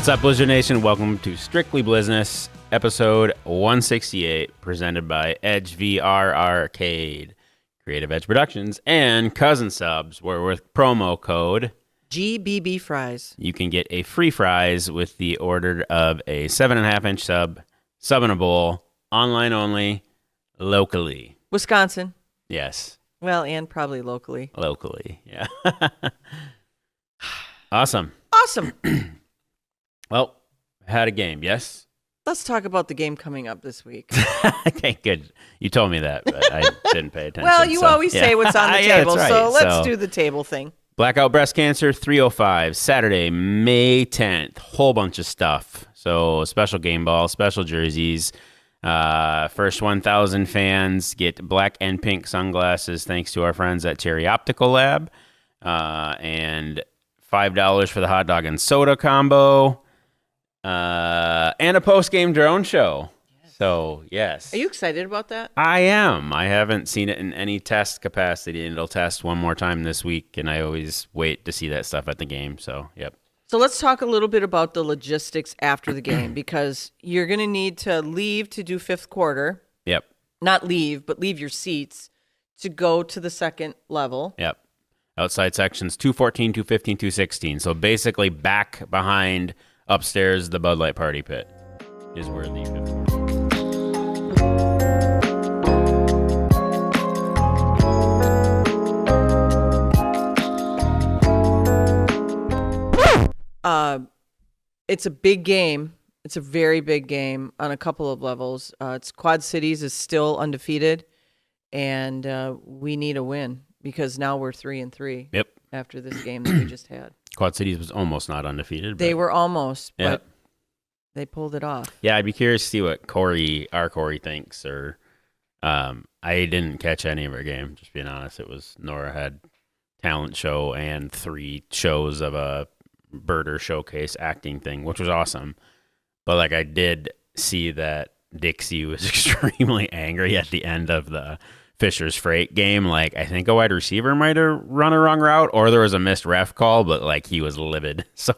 What's up, Blizzard Nation? Welcome to Strictly Blizzness, episode 168, presented by Edge VR Arcade, Creative Edge Productions, and Cousin Subs, where with promo code GBB Fries, you can get a free fries with the order of a 7.5-inch sub in a bowl, online only, locally. Wisconsin. Yes. Well, and probably locally. Locally, yeah. Awesome. Well, had a game, yes? Let's talk about the game coming up this week. Okay, good. You told me that, but I didn't pay attention. Well, you always say what's on the Yeah, table, that's so right. let's do the table thing. Blackout Breast Cancer 305, Saturday, May 10th. Whole bunch of stuff. So special game ball, special jerseys. First 1,000 fans get black and pink sunglasses thanks to our friends at Cherry Optical Lab. And $5 for the hot dog and soda combo. And a post-game drone show. Yes. So, yes. Are you excited about that? I am. I haven't seen it in any test capacity, and it'll test one more time this week, and I always wait to see that stuff at the game. So, yep. So let's talk a little bit about the logistics after the game, because you're going to need to leave to do fifth quarter. Yep. Not leave, but leave your seats to go to the second level. Yep. Outside sections 214, 215, 216. So basically back behind upstairs the Bud Light Party Pit is where the fifth It's a big game. It's a very big game on a couple of levels. It's Quad Cities is still undefeated, and we need a win because now we're 3-3. Yep. After this game that we just had. Quad Cities was almost not undefeated. They were almost, but Yep. they pulled it off. Yeah, I'd be curious to see what our Corey thinks. Or I didn't catch any of her game, just being honest. It was Nora had talent show and 3 shows of a birder showcase acting thing, which was awesome. But like I did see that Dixie was extremely angry at the end of the Fisher's Freight game. Like I think a wide receiver might have run a wrong route, or there was a missed ref call, but like he was livid. So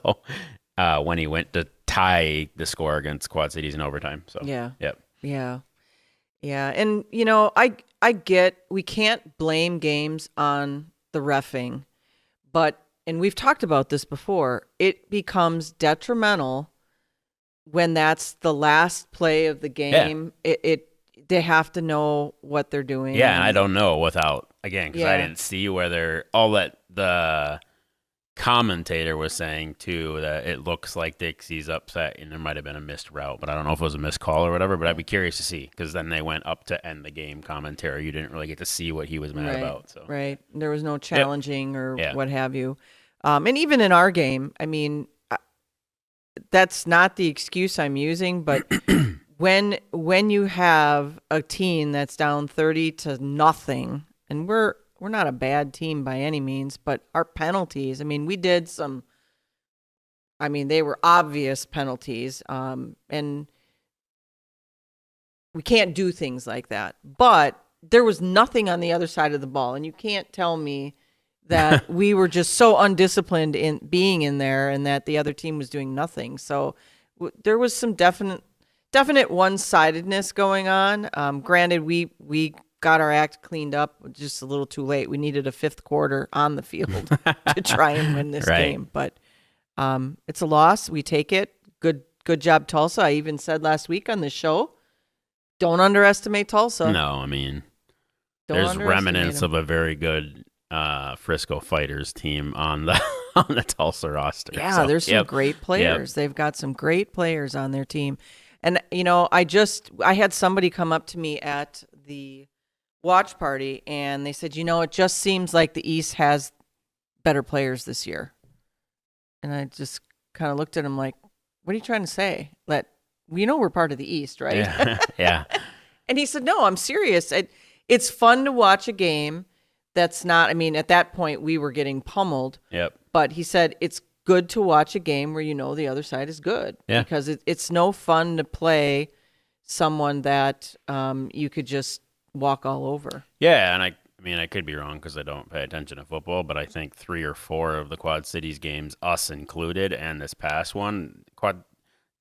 when he went to tie the score against Quad Cities in overtime. So yeah. Yep. Yeah. And I get we can't blame games on the reffing, and we've talked about this before, it becomes detrimental when that's the last play of the game. Yeah. They have to know what they're doing. Yeah, and I don't know without, again, because I didn't see whether all that the commentator was saying, too, that it looks like Dixie's upset and there might have been a missed route, but I don't know if it was a missed call or whatever, but I'd be curious to see, because then they went up to end the game commentary. You didn't really get to see what he was mad about. So. Right. There was no challenging or what have you. And even in our game, I mean, that's not the excuse I'm using, but when you have a team that's down 30-0, and we're not a bad team by any means, but our penalties, I mean, we did some, I mean, they were obvious penalties, and we can't do things like that. But there was nothing on the other side of the ball, and you can't tell me that we were just so undisciplined in being in there and that the other team was doing nothing. So there was some definite one-sidedness going on. Granted, we got our act cleaned up just a little too late. We needed a fifth quarter on the field to try and win this game. But it's a loss. We take it. Good job, Tulsa. I even said last week on the show, don't underestimate Tulsa. No, I mean, there's remnants of a very good Frisco Fighters team on the Tulsa roster. Yeah, so, there's some great players. Yep. They've got some great players on their team. And, I had somebody come up to me at the watch party, and they said, it just seems like the East has better players this year. And I just kind of looked at him like, what are you trying to say? That we're part of the East, right? Yeah. Yeah. And he said, no, I'm serious. It's fun to watch a game that's not, I mean, at that point we were getting pummeled. Yep. But he said it's good to watch a game where the other side is good. Yeah. Because it's no fun to play someone that you could just walk all over. Yeah, and I mean, I could be wrong because I don't pay attention to football, but I think 3 or 4 of the Quad Cities games, us included, and this past one,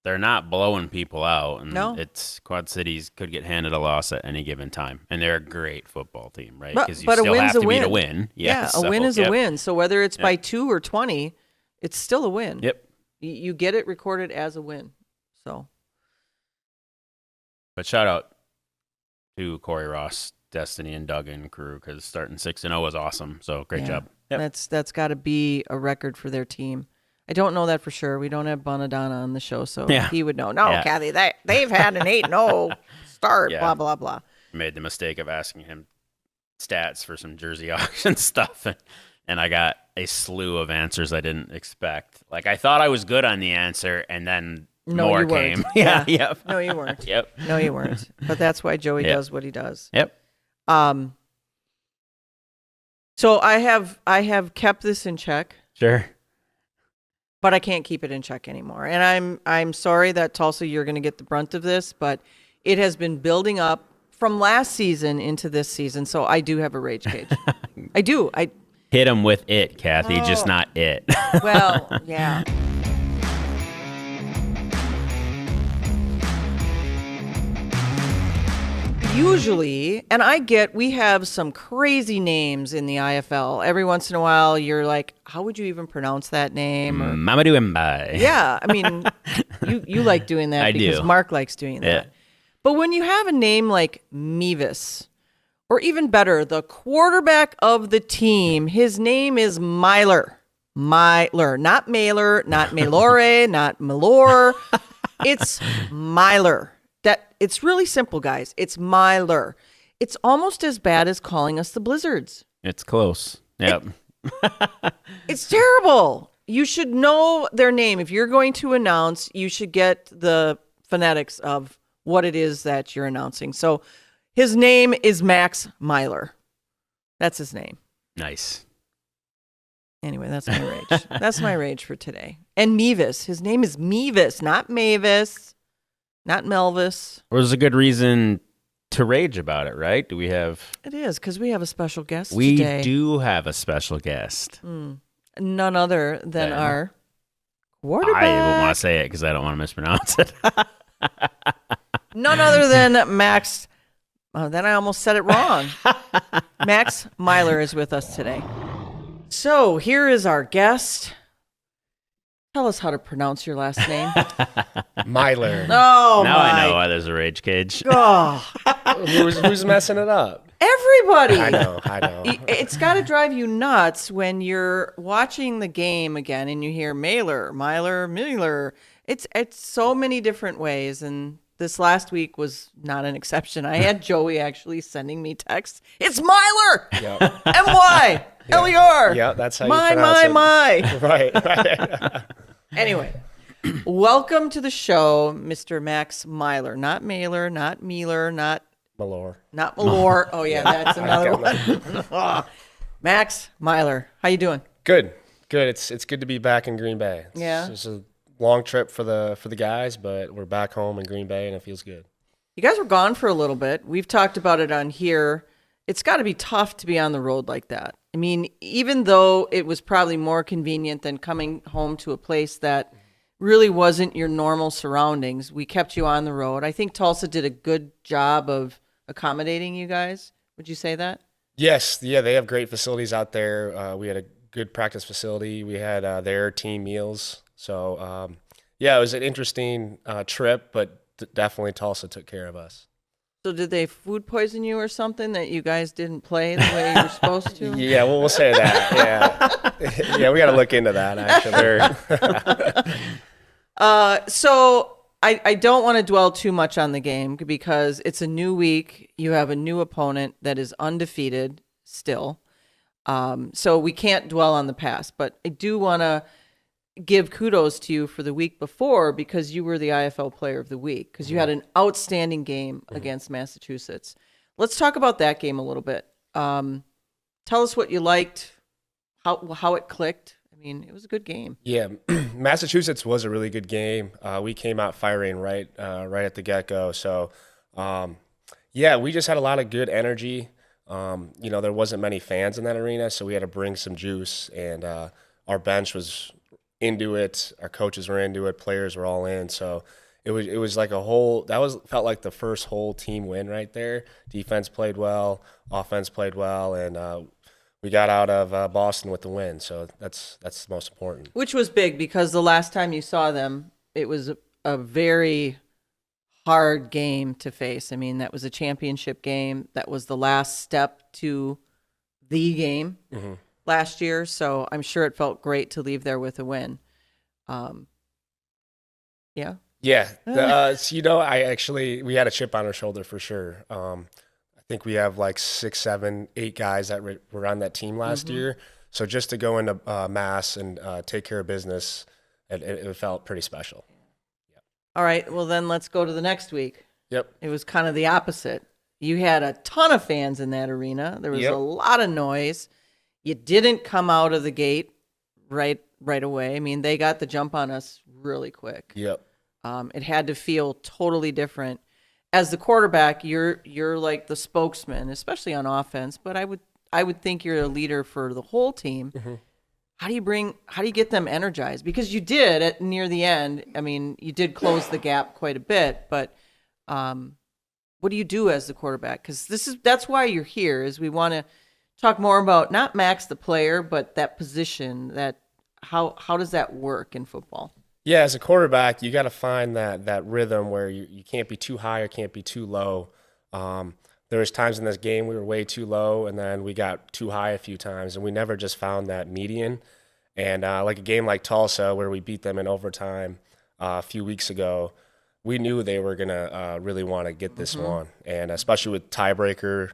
they're not blowing people out, and No. it's Quad Cities could get handed a loss at any given time, and they're a great football team, right? But Because you a still win's have a to beat a win. win. Yeah, Yes, a win is a yep. win. So whether it's by 2 or 20, it's still a win. Yep. You get it recorded as a win. So, But shout out to Corey Ross, Destiny, and Doug and crew because starting 6-0 was awesome. So great job. Yep. That's got to be a record for their team. I don't know that for sure. We don't have Bonadonna on the show, so he would know. No, Kathy, they've had an 8-0 start, blah, blah, blah. Made the mistake of asking him stats for some jersey auction stuff, and I got a slew of answers I didn't expect. Like, I thought I was good on the answer, and then more came. Yeah. Yep. No, you weren't. Yep. No, you weren't. But that's why Joey does what he does. Yep. So I have kept this in check. Sure. But I can't keep it in check anymore. And I'm sorry that Tulsa, you're going to get the brunt of this, but it has been building up from last season into this season. So I do have a rage cage. I do. I hit him with it, Kathy, just not it. Well, yeah. Usually, and we have some crazy names in the IFL. Every once in a while, you're like, how would you even pronounce that name? Or, Mamadou Mbaye. yeah, I mean, you like doing that because Mark likes doing that. Yeah. But when you have a name like Mevis, or even better, the quarterback of the team, his name is Meylor. Meylor, not Meylor, not Meylore, not Meylor. It's Meylor. It's really simple, guys. It's Meylor. It's almost as bad as calling us the Blizzards. It's close. Yep. It's terrible. You should know their name. If you're going to announce, you should get the phonetics of what it is that you're announcing. So his name is Max Meylor. That's his name. Nice. Anyway, that's my rage. That's my rage for today. And Mevis. His name is Mevis, not Mavis, not Melvis. There's a good reason to rage about it, right? Do we have... It is, because we have a special guest we today. We do have a special guest. None other than our quarterback. I won't want to say it because I don't want to mispronounce it. None other than Max... then I almost said it wrong. Max Meylor is with us today. So here is our guest. Tell us how to pronounce your last name. Meylor. Oh, now I know why there's a rage cage. Oh. Who's messing it up? Everybody. I know. It's got to drive you nuts when you're watching the game again and you hear Meylor. It's so many different ways, and this last week was not an exception. I had Joey actually sending me texts. It's Meylor. Yep. M-Y. L-E-R. Yeah, that's how you pronounce it. My. Right. Anyway, welcome to the show, Mr. Max Meylor. Not Meylor, not Meylor, not Meylor. Oh, yeah, that's another one. Max Meylor. How you doing? Good. It's good to be back in Green Bay. Yeah. It's a long trip for the guys, but we're back home in Green Bay, and it feels good. You guys were gone for a little bit. We've talked about it on here. It's got to be tough to be on the road like that. I mean, even though it was probably more convenient than coming home to a place that really wasn't your normal surroundings, we kept you on the road. I think Tulsa did a good job of accommodating you guys. Would you say that? Yes. Yeah, they have great facilities out there. We had a good practice facility. We had their team meals. So, it was an interesting trip, but definitely Tulsa took care of us. So did they food poison you or something that you guys didn't play the way you were supposed to? Yeah, we'll say that. Yeah. Yeah, we got to look into that, actually. So I don't want to dwell too much on the game because it's a new week. You have a new opponent that is undefeated still. So we can't dwell on the past, but I do want to give kudos to you for the week before because you were the IFL Player of the Week because you had an outstanding game against Massachusetts. Let's talk about that game a little bit. Tell us what you liked, how it clicked. I mean, it was a good game. Yeah, Massachusetts was a really good game. We came out firing right at the get-go. So, we just had a lot of good energy. There wasn't many fans in that arena, so we had to bring some juice, and our bench was into it. Our coaches were into it. Players were all in. So it was like felt like the first whole team win right there. Defense played well, offense played well, and we got out of Boston with the win. So that's the most important. Which was big because the last time you saw them, it was a very hard game to face. I mean, that was a championship game. That was the last step to the game last year. So I'm sure it felt great to leave there with a win. Yeah. Yeah. We had a chip on our shoulder for sure. I think we have like 6, 7, 8 guys that were on that team last year. So just to go into Mass and take care of business, it felt pretty special. All right. Well, then let's go to the next week. Yep. It was kind of the opposite. You had a ton of fans in that arena. There was a lot of noise. You didn't come out of the gate right away. I mean, they got the jump on us really quick. Yep. It had to feel totally different. As the quarterback, you're like the spokesman, especially on offense. But I would think you're a leader for the whole team. How do you get them energized? Because you did near the end. I mean, you did close the gap quite a bit, but what do you do as the quarterback? Because that's why you're here. Is we want to talk more about not Max the player, but that position. That how does that work in football? Yeah, as a quarterback, you got to find that rhythm where you can't be too high or can't be too low. There was times in this game we were way too low, and then we got too high a few times, and we never just found that median. And like a game like Tulsa, where we beat them in overtime a few weeks ago, we knew they were gonna really want to get this one, and especially with tiebreaker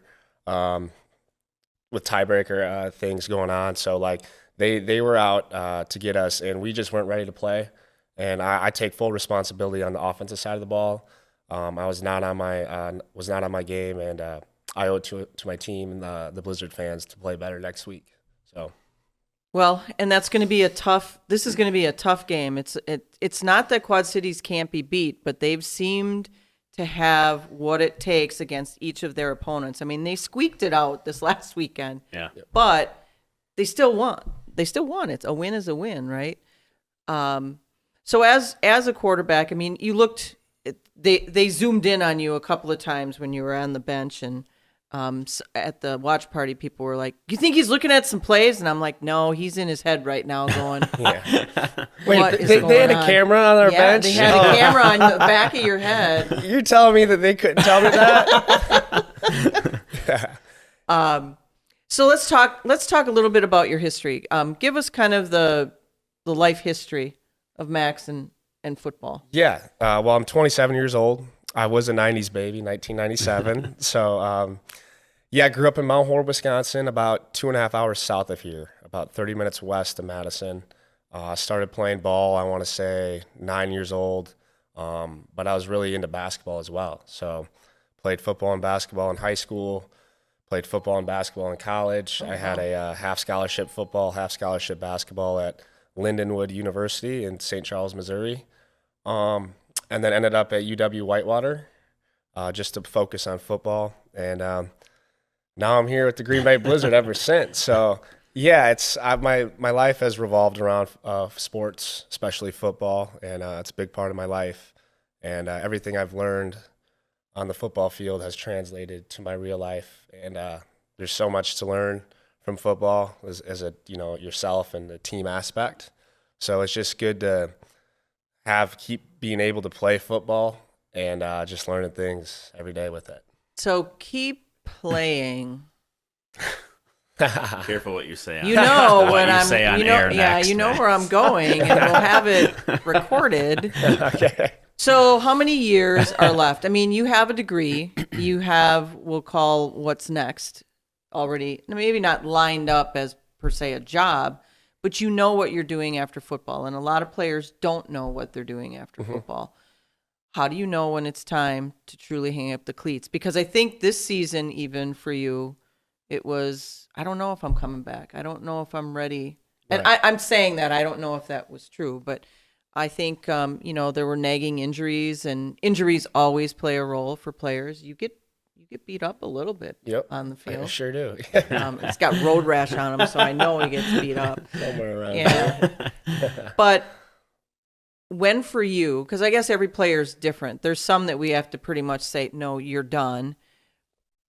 things going on. So like they were out to get us, and we just weren't ready to play. And I take full responsibility on the offensive side of the ball. I was not on my game, and I owe it to my team and the Blizzard fans to play better next week. So, well, and that's going to be this is going to be a tough game. It's not that Quad Cities can't be beat, but they've seemed to have what it takes against each of their opponents. I mean, they squeaked it out this last weekend. Yeah. But they still won. It's a win is a win, right? So as a quarterback, I mean, you looked. They zoomed in on you a couple of times when you were on the bench, and at the watch party, people were like, "You think he's looking at some plays?" And I'm like, "No, he's in his head right now, going." Wait, they had a camera on our bench? They had a camera on the back of your head. You're telling me that they couldn't tell me that? So let's talk a little bit about your history. Give us kind of the life history of Max and football. Yeah. Well, I'm 27 years old. I was a 90s baby, 1997. So, I grew up in Mount Horeb, Wisconsin, about 2.5 hours south of here, about 30 minutes west of Madison. Started playing ball, I want to say, 9 years old. But I was really into basketball as well. So played football and basketball in high school, played football and basketball in college. I had a half scholarship football, half scholarship basketball at Lindenwood University in St. Charles, Missouri. And then ended up at UW Whitewater just to focus on football. And now I'm here with the Green Bay Blizzard ever since. So, yeah, my life has revolved around sports, especially football, and it's a big part of my life. And everything I've learned on the football field has translated to my real life. And there's so much to learn from football as yourself and the team aspect. So it's just good to keep being able to play football and just learning things every day with it. So keep playing. Careful what you say. You know what you say on air next. You know where I'm going, and we'll have it recorded. Okay. So how many years are left? I mean, you have a degree. You have, we'll call what's next already, maybe not lined up as per se a job, but you know what you're doing after football. And a lot of players don't know what they're doing after football. How do you know when it's time to truly hang up the cleats? Because I think this season, even for you, it was, I don't know if I'm coming back. I don't know if I'm ready. And Right. I'm saying that. I don't know if that was true, but I think, there were nagging injuries, and injuries always play a role for players. You get you get beat up a little bit Yep. on the I field. sure do. It's got road rash on him, so I know he gets beat up. Somewhere around Yeah. But when for you, because I guess every player is different. There's some that we have to pretty much say, no, you're done.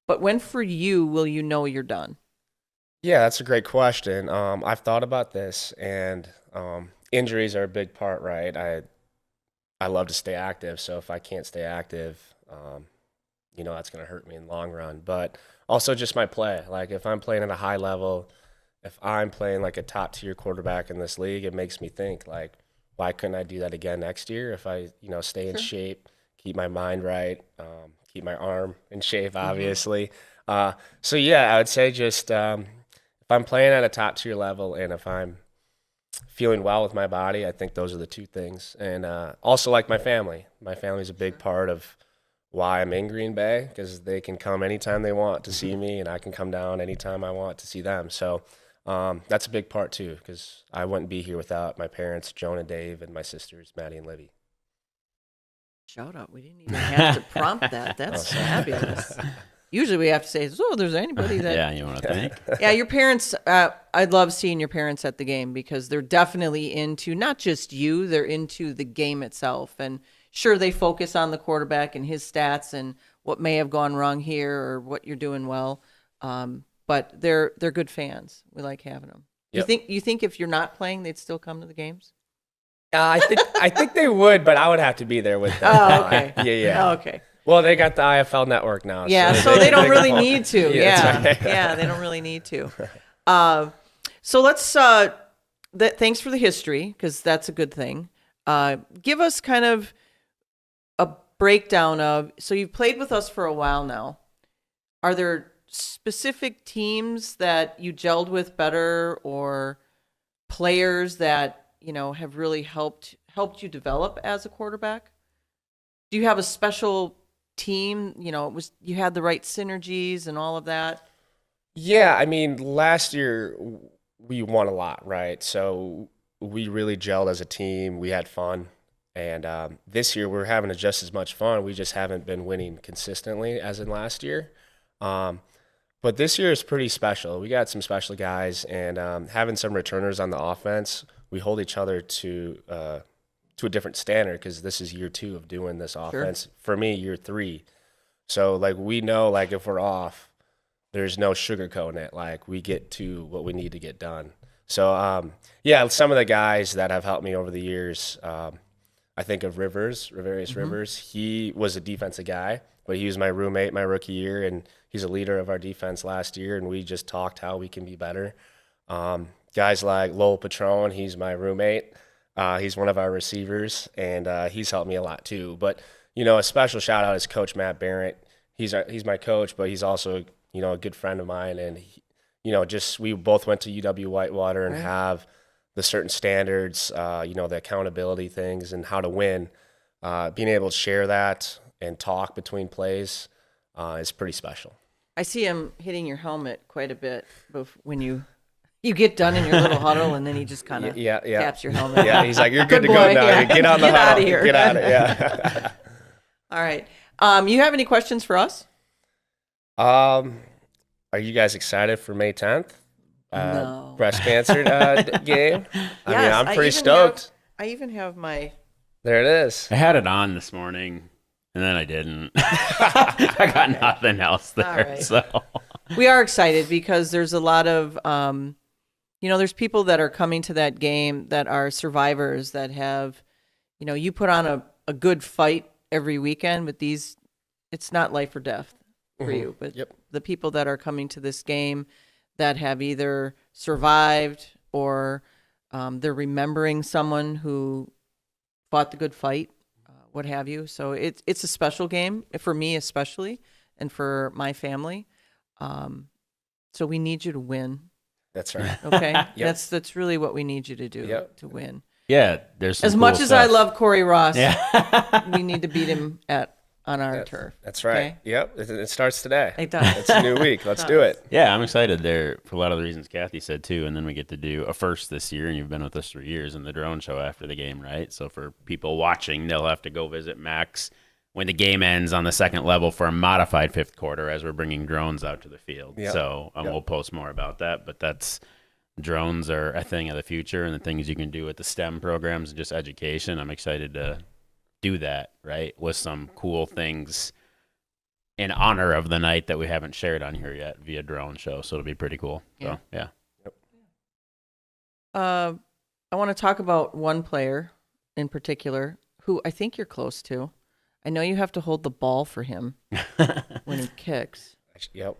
But when for you will you know you're done? Yeah, that's a great question. I've thought about this, and injuries are a big part, right? I love to stay active, so if I can't stay active, that's going to hurt me in the long run. But also just my play. Like if I'm playing at a high level, if I'm playing like a top tier quarterback in this league, it makes me think like, why couldn't I do that again next year if I, stay in shape, keep my mind right, keep my arm in shape, obviously. So yeah, I would say just if I'm playing at a top tier level and if I'm feeling well with my body, I think those are the two things. And also like my family. My family's a big part of why I'm in Green Bay, because they can come anytime they want to see me, and I can come down anytime I want to see them. So that's a big part too, because I wouldn't be here without my parents, Joan and Dave, and my sisters, Maddie and Libby. Shout out. We didn't even have to prompt that. That's fabulous. Usually we have to say, so there's anybody that... Yeah, you want to think? Yeah, your parents, I love seeing your parents at the game because they're definitely into not just you, they're into the game itself. And sure, they focus on the quarterback and his stats and what may have gone wrong here or what you're doing well. But they're good fans. We like having them. Yep. You think if you're not playing, they'd still come to the games? I think they would, but I would have to be there with them. Oh, okay. Yeah. Oh, okay. Well, they got the IFL network now. Yeah, so they don't really call. need to. Yeah, that's right. Yeah, they don't really need to. So let's, thanks for the history, because that's a good thing. Give us kind of a breakdown of, so you've played with us for a while now. Are there specific teams that you gelled with better or players that, have really helped you develop as a quarterback? Do you have a special team? You had the right synergies and all of that? Yeah, I mean, last year we won a lot, right? So we really gelled as a team. We had fun. And this year we're having just as much fun. We just haven't been winning consistently as in last year. But this year is pretty special. We got some special guys, and having some returners on the offense, we hold each other to a different standard because this is year 2 of doing this offense. Sure. For me, year 3. So, we know, if we're off, there's no sugarcoating it. We get to what we need to get done. So, some of the guys that have helped me over the years, I think of Rivers. He was a defensive guy, but he was my roommate my rookie year, and he's a leader of our defense last year, and we just talked how we can be better. Guys like Lowell Patron, he's my roommate. He's one of our receivers, and he's helped me a lot too. But, a special shout out is Coach Matt Barrett. He's my coach, but he's also, a good friend of mine. And, we both went to UW Whitewater and have the certain standards, the accountability things and how to win. Being able to share that and talk between plays is pretty special. I see him hitting your helmet quite a bit when you get done in your little huddle, and then he just kind of taps your helmet. Yeah, he's like, you're good to go now. Yeah. Get out of here. Get out of here. Yeah. All right. You have any questions for us? Are you guys excited for May 10th? No. Breast cancer game? I mean, I'm pretty stoked. I even have my... There it is. I had it on this morning, and then I didn't. I got nothing else there. Right. So we are excited because there's a lot of... there's people that are coming to that game that are survivors that have, you put on a good fight every weekend, but it's not life or death for you. But the people that are coming to this game that have either survived or they're remembering someone who fought the good fight, what have you. So it's a special game for me especially and for my family. So we need you to win. That's right. Okay, that's really what we need you to do to win. Yeah, there's some as cool much as stuff. I love Corey Ross. Yeah. We need to beat him on our turf. That's right. Okay? Yep, it starts today. It does. It's a new week. Let's do it. Yeah, I'm excited there for a lot of the reasons Kathy said too, and then we get to do a first this year, and you've been with us for years in the drone show after the game, right? So for people watching, they'll have to go visit Max when the game ends on the second level for a modified fifth quarter as we're bringing drones out to the field. Yep. So Yep. we'll post more about that. But drones are a thing of the future, and the things you can do with the STEM programs and just education. I'm excited to do that, right, with some cool things in honor of the night that we haven't shared on here yet via drone show. So it'll be pretty cool. Yeah. So, yeah. I want to talk about one player in particular who I think you're close to. I know you have to hold the ball for him when he kicks. Yep.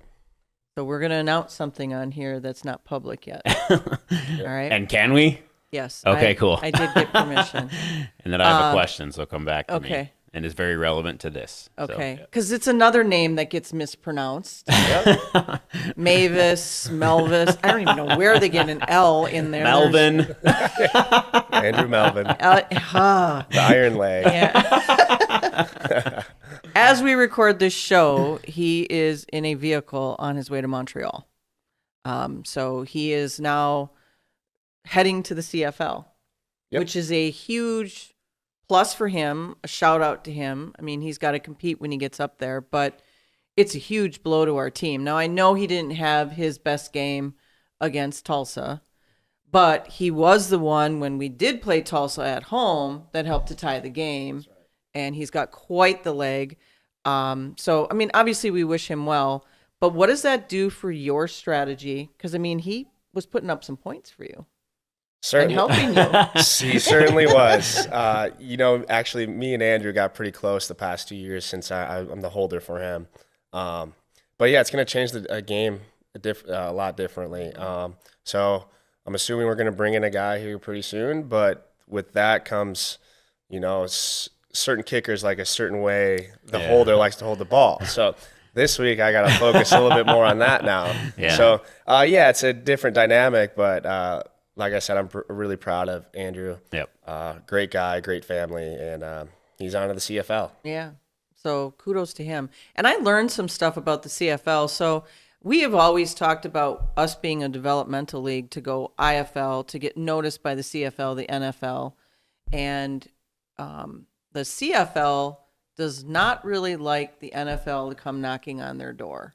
So we're going to announce something on here that's not public yet. All right. And can we? Yes. Okay, cool. I did get permission. And then I have a question, so come back to me. Okay. And it's very relevant to this. Okay. So, Because it's another name that gets mispronounced. Mavis, Melvis. I don't even know where they get an L in there. Melvin. Andrew Melvin, The the Iron Leg. Yeah. As we record this show, he is in a vehicle on his way to Montreal. So he is now heading to the CFL, which is a huge plus for him. A shout out to him. I mean, he's got to compete when he gets up there, but it's a huge blow to our team. Now, I know he didn't have his best game against Tulsa, but he was the one when we did play Tulsa at home that helped to tie the game. And he's got quite the leg. So, I mean, obviously we wish him well, but what does that do for your strategy? Because, I mean, he was putting up some points for you and helping you. He certainly was. Actually, me and Andrew got pretty close the past 2 years since I'm the holder for him. But yeah, it's going to change the game a lot differently. So I'm assuming we're going to bring in a guy here pretty soon, but with that comes, certain kickers like a certain way the holder likes to hold the ball. So this week I got to focus a little bit more on that now. Yeah. So it's a different dynamic, but like I said, I'm really proud of Andrew. Yep. Great guy, great family, and he's on to the CFL. Yeah. So kudos to him. And I learned some stuff about the CFL. So we have always talked about us being a developmental league to go IFL, to get noticed by the CFL, the NFL. And the CFL does not really like the NFL to come knocking on their door.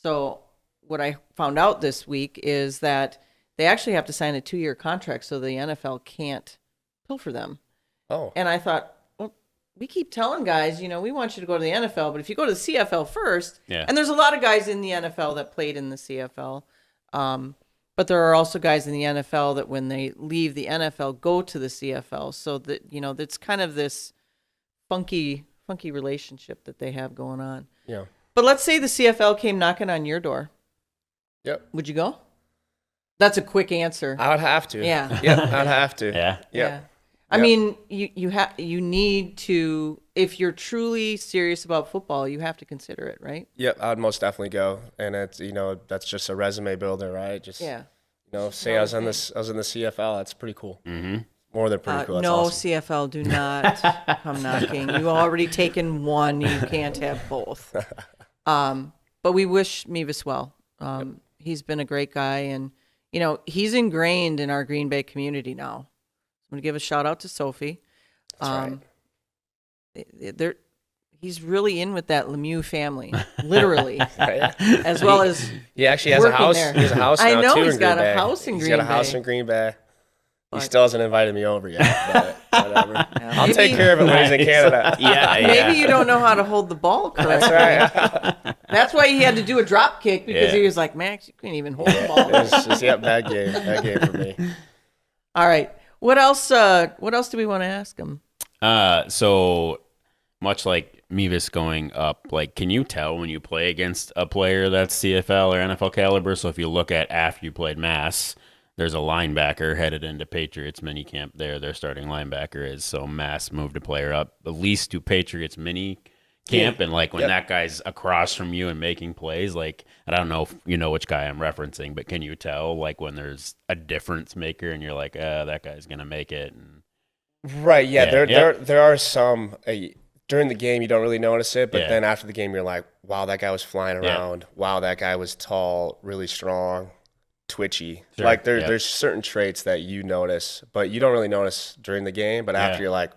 So what I found out this week is that they actually have to sign a 2-year contract so the NFL can't pilfer them. Oh. And I thought, well, we keep telling guys, we want you to go to the NFL, but if you go to the CFL first, and there's a lot of guys in the NFL that played in the CFL, but there are also guys in the NFL that when they leave the NFL go to the CFL, so that it's kind of this funky relationship that they have going on. Yeah. But let's say the CFL came knocking on your door. Yep. Would you go? That's a quick answer. I would have to. Yeah. Yep, I'd have to. Yeah. Yeah. I mean, you need to, if you're truly serious about football, you have to consider it, right? Yep, I'd most definitely go, and it's that's just a resume builder, right? Just say I was in the CFL. That's pretty cool. Mm-hmm. More than pretty cool. That's no, awesome. CFL, do not come knocking. You already taken one. You can't have both. But we wish Mevis well. He's been a great guy, and he's ingrained in our Green Bay community now. I'm going to give a shout out to Sophie. That's right. He's really in with that Lemieux family, literally, Yeah. as well as He actually has a working house. there. He has a house now, I know too, he's in got Green a Bay. house in He's Green got a house Bay. in Green Bay. He But- still hasn't invited me over yet, but whatever. I'll maybe- take care of it when he's in Canada. Maybe you don't know how to hold the ball correctly. That's right. That's why he had to do a drop kick, because Yeah. he was like, Max, you can't even hold the ball. It was just, bad game for me. All right. What else do we want to ask him? So much like Mevis going up, can you tell when you play against a player that's CFL or NFL caliber? So if you look at after you played Mass, there's a linebacker headed into Patriots minicamp there. Their starting linebacker is. So Mass moved a player up at least to Patriots mini camp. And when that guy's across from you and making plays, I don't know if you know which guy I'm referencing, but can you tell when there's a difference maker and you're like, that guy's going to make it? And Right, yeah. Yeah. There are some during the game you don't really notice it, but Yeah. then after the game you're like, wow, that guy was flying around. Wow, that guy was tall, really strong, twitchy. Sure, There's certain traits that you notice, but you don't really notice during the game. But after you're like,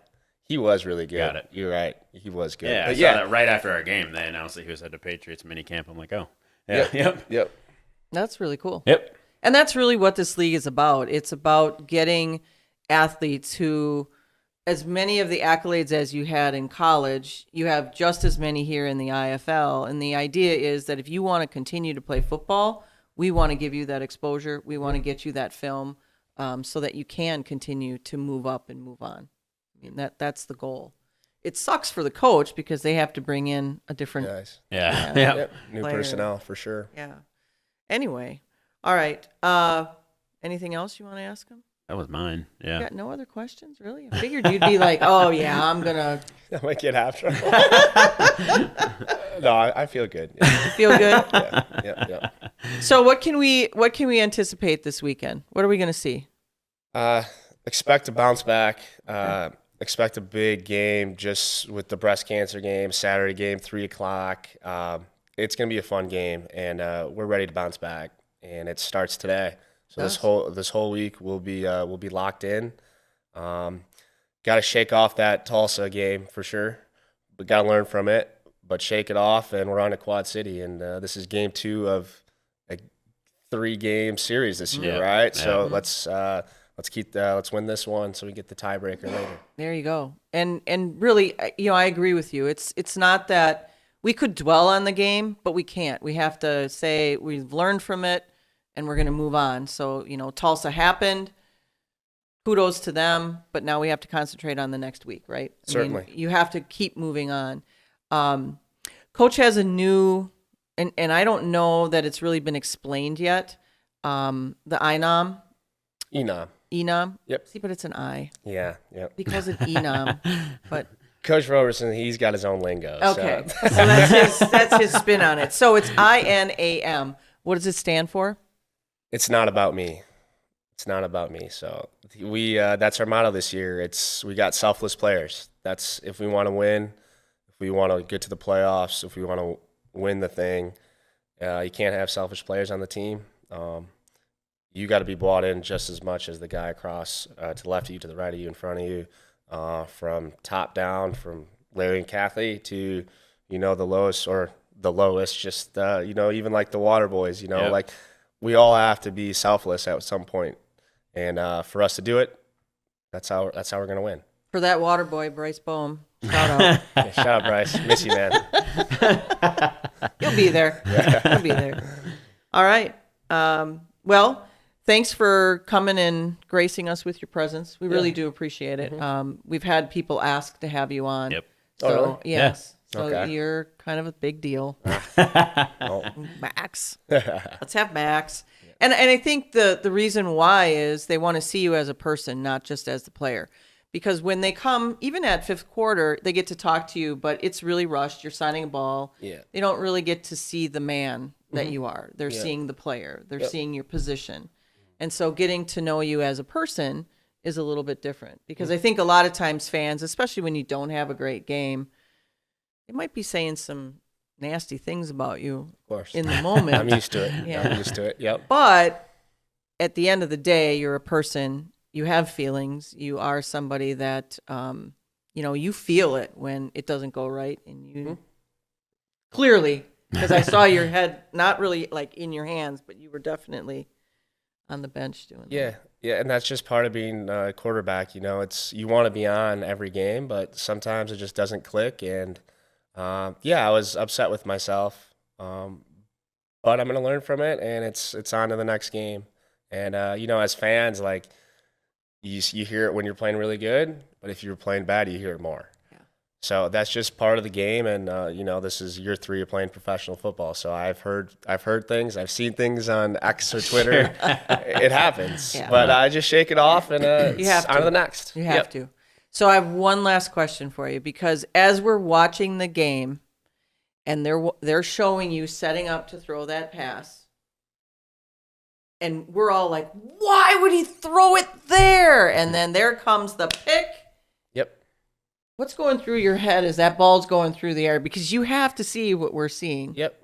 He was really good. Got it. You're right. He was good. Yeah, I But saw that right after our game. They announced that he was at the Patriots minicamp. I'm like, oh, yeah, Yep. That's really cool. yep. And that's really what this league is about. It's about getting athletes who, as many of the accolades as you had in college, you have just as many here in the IFL. And the idea is that if you want to continue to play football, we want to give you that exposure. We want to get you that film so that you can continue to move up and move on. I mean, that's the goal. It sucks for the coach because they have to bring in a different Guys. Yeah. Yep. New Player. personnel for sure. Yeah. Anyway, all right. Anything else you want to ask him? That was mine. Yeah. You got no other questions, really? I figured you'd be like, "Oh yeah, I'm gonna I might get half trouble. No, I feel good. feel good." Yeah. So, what can we anticipate this weekend? What are we gonna see? Expect to bounce back. Expect a big game just with the breast cancer game, Saturday game, 3:00. It's going to be a fun game, and we're ready to bounce back. And it starts today. So this whole week we'll be locked in. Got to shake off that Tulsa game for sure. We got to learn from it, but shake it off, and we're on to Quad City. And this is game 2 of a 3-game series this year, right? Yeah. So let's win this one so we get the tiebreaker later. There you go. And really, I agree with you. It's not that we could dwell on the game, but we can't. We have to say we've learned from it, and we're going to move on. So Tulsa happened. Kudos to them, but now we have to concentrate on the next week, right? Certainly. You have to keep moving on. Coach has a new, and I don't know that it's really been explained yet. The Enam. Enam. Yep. See, but it's an I. Yeah. Yep. Because of Enam. But Coach Roberson, he's got his own lingo. okay, So. so that's his spin on it. So it's INAM. What does it stand for? It's not about me. It's not about me. So we that's our motto this year. We got selfless players. That's if we want to win, if we want to get to the playoffs, if we want to win the thing, you can't have selfish players on the team. You got to be bought in just as much as the guy across to the left of you, to the right of you, in front of you, from top down, from Larry and Kathy to the lowest, just even like the water boys. Yep. Like we all have to be selfless at some point, and for us to do it, that's how we're gonna win. For that water boy, Bryce Boehm. Shout out. Yeah, shout out, Bryce. Miss you, man. He'll be there. He'll be there. All right. Well, thanks for coming and gracing us with your presence. We really do appreciate it. We've had people ask to have you on. Yep. So, Oh, really? yes. So Okay. you're kind of a big deal. Oh. Max. Let's have Max. And I think the reason why is they want to see you as a person, not just as the player. Because when they come, even at fifth quarter, they get to talk to you, but it's really rushed. You're signing a ball. Yeah. They don't really get to see the man that you are. They're seeing the player. They're seeing your position. And so getting to know you as a person is a little bit different. Because I think a lot of times fans, especially when you don't have a great game, they might be saying some nasty things about you Of course. in the moment. I'm used to it. Yeah. I'm used to it. Yep. But at the end of the day, you're a person. You have feelings. You are somebody that, you feel it when it doesn't go right. And you clearly, because I saw your head not really like in your hands, but you were definitely on the bench doing that. Yeah, and that's just part of being a quarterback. You want to be on every game, but sometimes it just doesn't click. And I was upset with myself, but I'm going to learn from it, and it's on to the next game. And as fans, like you hear it when you're playing really good, but if you're playing bad, you hear it more. So that's just part of the game, and this is year 3 of playing professional football. So I've heard things, I've seen things on X or Twitter. It happens, but I just shake it off, and You have it's on to the next. You have to. So I have one last question for you, because as we're watching the game, and they're showing you setting up to throw that pass, and we're all like, "Why would he throw it there?" And then there comes the pick. Yep. What's going through your head as that ball's going through the air? Because you have to see what we're seeing. Yep.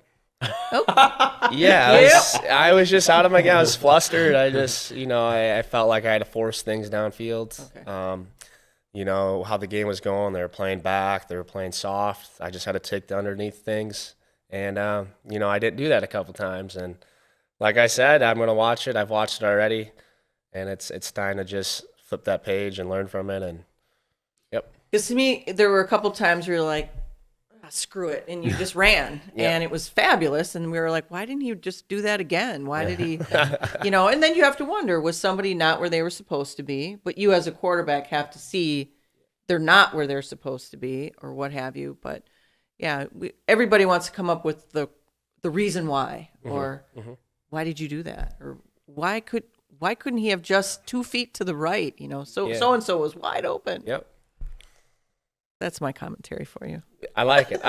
Oh. I was just out of my game. I was flustered. I just, I felt like I had to force things downfield. Okay. how the game was going. They were playing back. They were playing soft. I just had to take the underneath things. And, I didn't do that a couple times. And like I said, I'm going to watch it. I've watched it already. And it's time to just flip that page and learn from it. And, yep. Because to me, there were a couple times where you're like, screw it, and you just ran. And it was fabulous. And we were like, why didn't he just do that again? Why did he, and then you have to wonder, was somebody not where they were supposed to be? But you as a quarterback have to see they're not where they're supposed to be or what have you. But yeah, everybody wants to come up with the reason why, or why did you do that? Or why couldn't he have just 2 feet to the right? So-and-so was wide open. Yep. That's my commentary for you. I like it.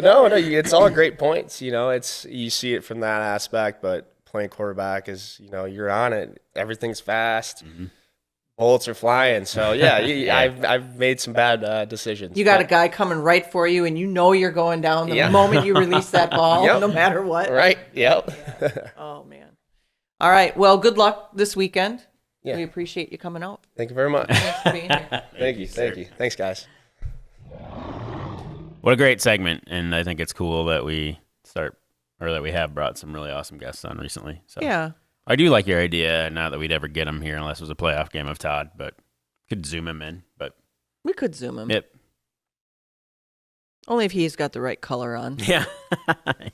No, it's all great points. You see it from that aspect, but playing quarterback is, you're on it. Everything's fast. Mm-hmm. Bullets are flying. So yeah, I've made some bad decisions. You got a guy coming right for you, and you're going down the moment you release that ball, no matter what. Right. Yep. Yeah. Oh man. All right. Well, good luck this weekend. Yeah. We appreciate you coming out. Thank you very much. Thanks for being here. Thank you. Thanks, guys. What a great segment, and I think it's cool that we have brought some really awesome guests on recently. So yeah. I do like your idea, not that we'd ever get him here unless it was a playoff game of Todd, but could zoom him in. But we could zoom him. Yep. Only if he's got the right color on. Yeah.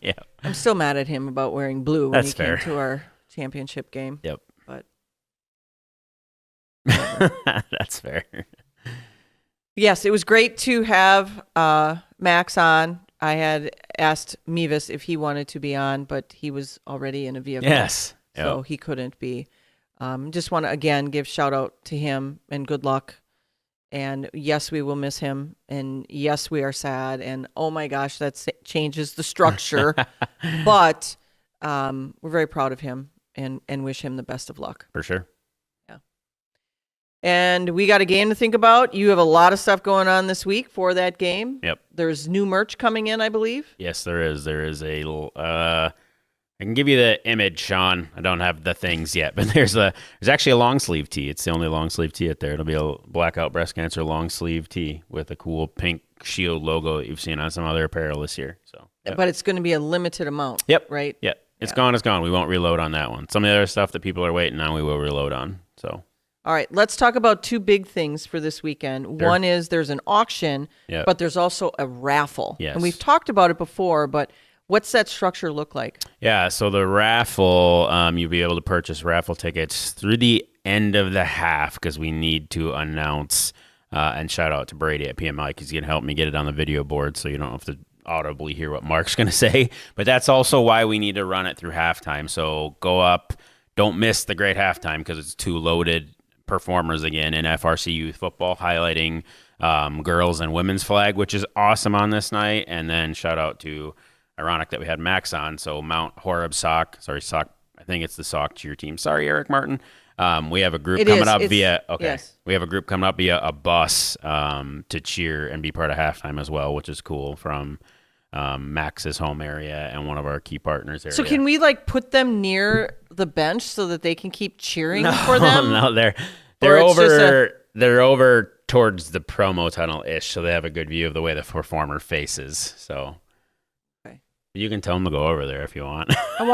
Yeah. I'm still mad at him about wearing blue when That's he fair. came to our championship game. Yep. But that's fair. Yes, it was great to have Max on. I had asked Mevis if he wanted to be on, but he was already in a vehicle. Yes. So he couldn't be. Just want to, again, give shout out to him and good luck. And yes, we will miss him. And yes, we are sad. And oh my gosh, that changes the structure. But we're very proud of him and wish him the best of luck. For sure. Yeah. And we got a game to think about. You have a lot of stuff going on this week for that game. Yep. There's new merch coming in, I believe. Yes, there is. There is a little, I can give you the image, Sean. I don't have the things yet, but there's actually a long sleeve tee. It's the only long sleeve tee out there. It'll be a blackout breast cancer long sleeve tee with a cool pink shield logo that you've seen on some other apparel this year. So, yep. But it's going to be a limited amount. Yep. Right. Yep. It's gone. It's gone. We won't reload on that one. Some of the other stuff that people are waiting on, we will reload on. So. All right, let's talk about two big things for this weekend. Sure. One is there's an auction, Yep. but there's also a raffle. Yes. And we've talked about it before, but what's that structure look like? Yeah, so the raffle, you'll be able to purchase raffle tickets through the end of the half because we need to announce and shout out to Brady at PMI because he's going to help me get it on the video board so you don't have to audibly hear what Mark's going to say. But that's also why we need to run it through halftime. So go up. Don't miss the great halftime because it's two loaded performers again in FRC youth football, highlighting girls and women's flag, which is awesome on this night. And then shout out to, ironic that we had Max on, so Mount Horeb Sock. I think it's the sock cheer team. Sorry, Eric Martin. We have a group coming up via We have a group coming up via a bus to cheer and be part of halftime as well, which is cool, from Max's home area and one of our key partners area. So can we put them near the bench so that they can keep cheering for them? No, they're over towards the promo tunnel ish, so they have a good view of the way the performer faces. So okay. You can tell them to go over there if you want. I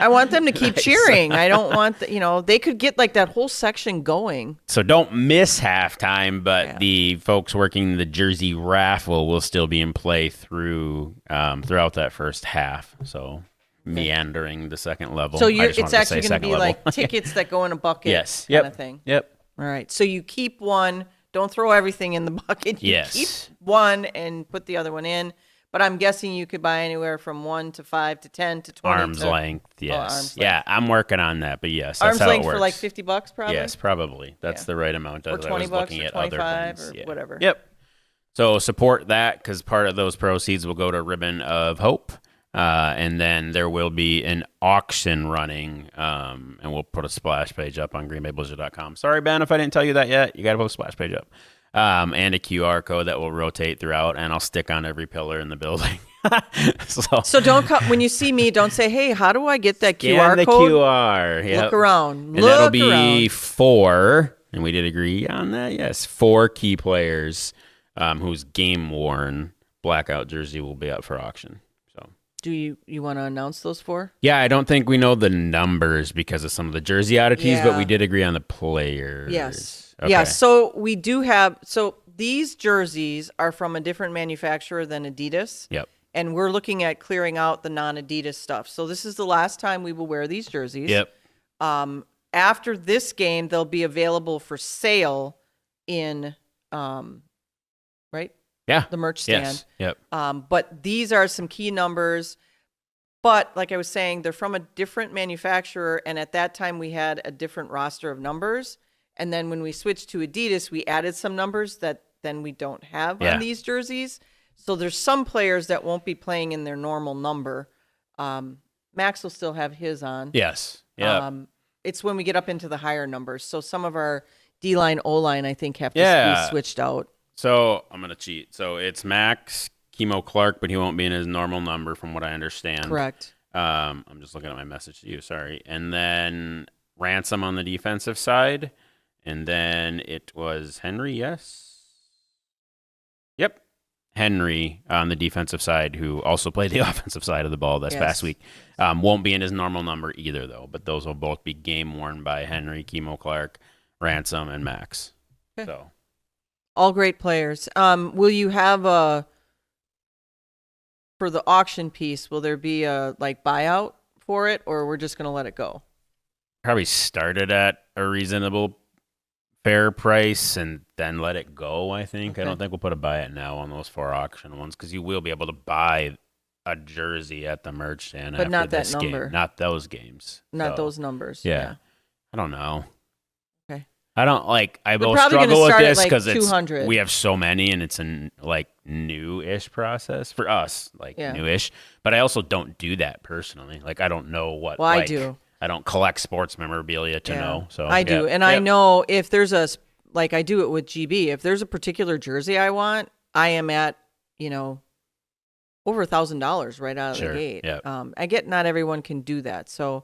want them to keep cheering. I don't want they could get that whole section going. So don't miss halftime, but the folks working the jersey raffle will still be in play throughout that first half. So meandering the second level. So it's actually going to be like tickets that go in a bucket kind of thing. Yep. All right. So you keep one. Don't throw everything in the bucket. You keep one and put the other one in. But I'm guessing you could buy anywhere from 1 to 5 to 10 to 20. Arm's length, yes. Arm's length. Yeah, I'm working on that, but yes, that's arm's how length it works. for $50 probably? Yes, probably. That's the right amount. Or $20 I was looking or at 25 other things. or whatever. Yep. So support that because part of those proceeds will go to Ribbon of Hope. And then there will be an auction running, and we'll put a splash page up on greenbayblizzard.com. Sorry, Ben, if I didn't tell you that yet. You got to put a splash page up. And a QR code that will rotate throughout, and I'll stick on every pillar in the building. So don't when you see me, don't say, "Hey, how do I get that Scan QR the code?" QR. Yep. Look around. And that'll be 4. and we did agree on that. Yes, 4 key players whose game-worn blackout jersey will be up for auction. So, do you want to announce those 4? Yeah, I don't think we know the numbers because of some of the jersey oddities, but Yeah. we did agree on the players. Yes. Okay. Yeah. So we do have. So these jerseys are from a different manufacturer than Adidas. Yep. And we're looking at clearing out the non-Adidas stuff. So this is the last time we will wear these jerseys. Yep. After this game, they'll be available for sale in, right? Yeah. The merch stand. Yes. Yep. But these are some key numbers. But like I was saying, they're from a different manufacturer. And at that time, we had a different roster of numbers. And then when we switched to Adidas, we added some numbers that then we don't have on these jerseys. So there's some players that won't be playing in their normal number. Max will still have his on. Yes. Yeah. It's when we get up into the higher numbers. So some of our D-line, O-line, I think, have to be switched out. So I'm going to cheat. So it's Max Chemo Clark, but he won't be in his normal number from what I understand. Correct. I'm just looking at my message to you. Sorry. And then Ransom on the defensive side. And then it was Henry, yes? Yep. Henry on the defensive side, who also played the offensive side of the ball this past week. Won't be in his normal number either, though. But those will both be game-worn by Henry, Chemo Clark, Ransom, and Max. Okay. So all great players. Will you have for the auction piece, will there be a buyout for it, or we're just going to let it go? probably started at a reasonable fair price and then let it go, I think. Okay. I don't think we'll put a buy it now on those 4 auction ones because you will be able to buy a jersey at the merch stand But after not that this number. game. Not those games. Not So, those numbers. Yeah. I don't know. Okay. I don't like. I We're will probably gonna struggle with start at, this like, because 200. we have so many and it's a new-ish process for us, Yeah. newish. But I also don't do that personally. Like I don't know what. Well, I like, do. I don't collect sports memorabilia to Yeah. know. So I do. yeah. And I Yeah. know if there's I do it with GB, if there's a particular jersey I want, I am at, over $1,000 right out of Sure. the gate. Yeah. I get not everyone can do that. So,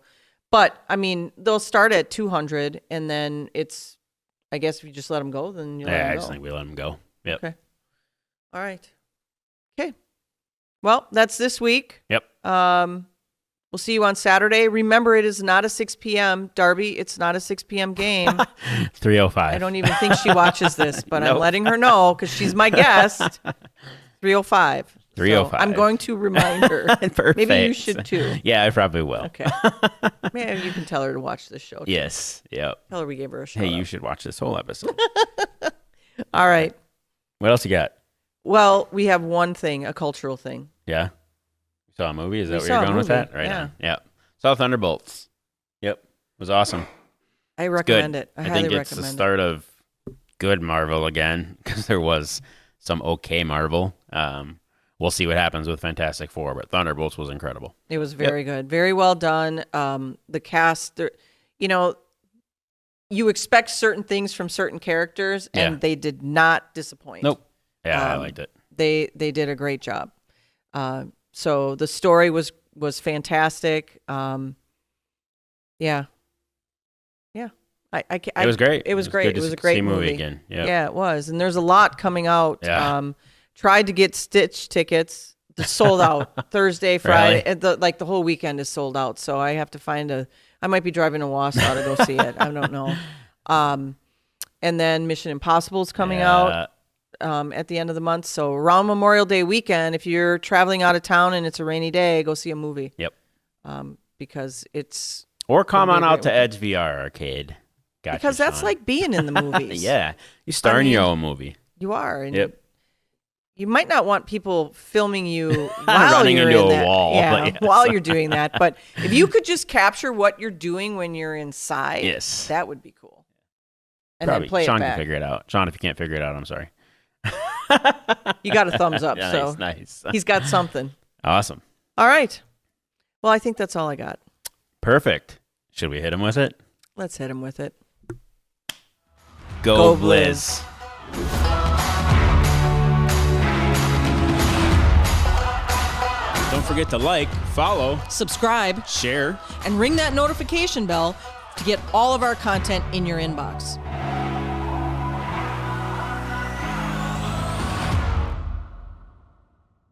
but I mean, they'll start at 200 and then I guess if you just let them go, then you let Yeah, them I go. just think we let them go. Yep. Okay. All right. Okay. Well, that's this week. Yep. We'll see you on Saturday. Remember, it is not a 6 p.m. Darby. It's not a 6 p.m. game. 305. I don't even think she watches this, but I'm Nope. letting her know because she's my guest. 305. 3:05. So I'm going to remind her. Perfect. Maybe you should too. Yeah, I probably will. Okay. Maybe you can tell her to watch this show. Too. Yes. Yep. Tell her we gave her a shout Hey, out. you should watch this whole episode. All right. What else you got? Well, we have one thing, a cultural thing. Yeah. You saw a movie? Is that We where saw you're a going with movie, that? Right yeah. on. Yep. Saw Thunderbolts. Yep. It was awesome. I Good. recommend it. I highly think it's the recommend it. start of good Marvel again because there was some okay Marvel. We'll see what happens with Fantastic Four, but Thunderbolts was incredible. It was very good. Very well done. The cast, you expect certain things from certain characters, and Yeah. they did not disappoint. Nope. Yeah, I Um, liked it. They did a great job. So the story was fantastic. Yeah. It was great. It was great. good It to was a see great movie movie. again. Yep. Yeah, it was. And there's a lot coming out. Yeah. Tried to get Stitch tickets. They're sold out Thursday, Friday. Really? The whole weekend is sold out. So I have to I might be driving to Wausau to go see it. I don't know. And then Mission Impossible is coming out at the end of the month. So around Memorial Day weekend, if you're traveling out of town and it's a rainy day, go see a movie. Yep. Because it's Or come It'll on be a out great to Edge VR Arcade. Gotcha, because that's Sean. like being in the movies. Yeah. You star in your mean, own movie. You are. And Yep. you might not want people filming you while Running you're into in a that. wall, Yeah, but yes. while you're doing that. But if you could just capture what you're doing when you're inside, Yes. that would be cool. And Probably. then play Sean it can back. figure it out. Sean, if you can't figure it out, I'm sorry. You got a thumbs up, Nice, so nice. he's got something. Awesome. All right. Well, I think that's all I got. Perfect. Should we hit him with it? Let's hit him with it. Go, Go Blizz. Don't forget to like, follow, Subscribe share. and ring that notification bell to get all of our content in your inbox.